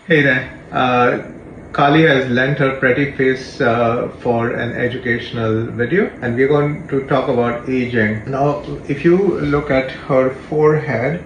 Hey there. Kali has lent her pretty face for an educational video, and we're going to talk about aging. Now, if you look at her forehead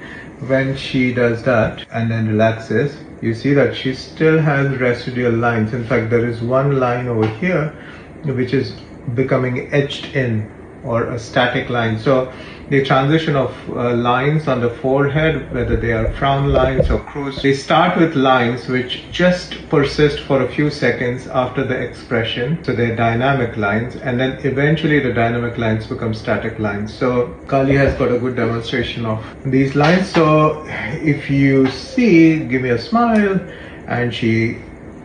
when she does that and then relaxes, you see that she still has residual lines. In fact, there is one line over here which is becoming etched in, or a static line. So the transition of lines on the forehead, whether they are frown lines or crow's, they start with lines which just persist for a few seconds after the expression. So they're dynamic lines, and then eventually the dynamic lines become static lines. So Kali has got a good demonstration of these lines. So if you see, give me a smile, and she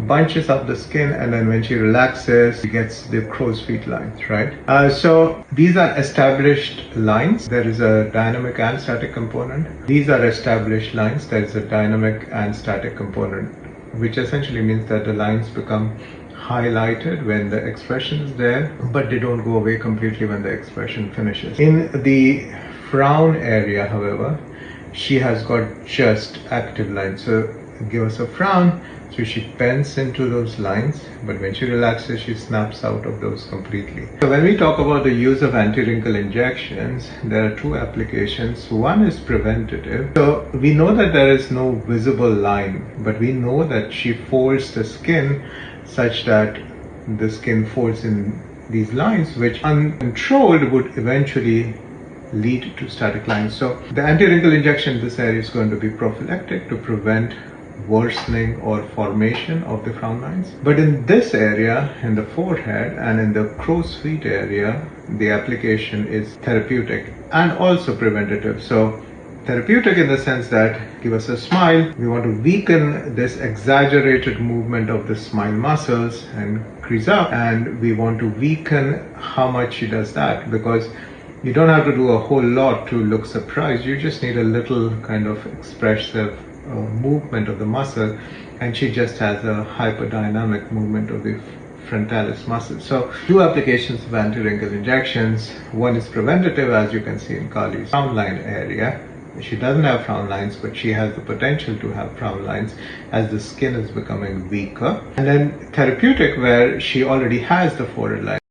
bunches up the skin, and then when she relaxes she gets the crow's feet lines, right? So these are established lines. There is a dynamic and static component. These are established lines. There is a dynamic and static component, which essentially means that the lines become highlighted when the expression is there, but they don't go away completely when the expression finishes. In the frown area, however, she has got just active lines. So give us a frown, so she bends into those lines, but when she relaxes she snaps out of those completely. So when we talk about the use of anti-wrinkle injections, there are two applications. One is preventative. So we know that there is no visible line, but we know that she folds the skin such that the skin folds in these lines, which uncontrolled would eventually lead to static lines. So the anti-wrinkle injection in this area is going to be prophylactic to prevent worsening or formation of the frown lines. But in this area, in the forehead and in the crow's feet area, the application is therapeutic and also preventative. So therapeutic in the sense that, give us a smile, we want to weaken this exaggerated movement of the smile muscles and crease up, and we want to weaken how much she does that, because you don't have to do a whole lot to look surprised. You just need a little kind of expressive movement of the muscle, and she just has a hyperdynamic movement of the frontalis muscle. So two applications of anti-wrinkle injections. One is preventative, as you can see in Kali's frown line area. She doesn't have frown lines, but she has the potential to have frown lines as the skin is becoming weaker. And then therapeutic, where she already has the forehead line.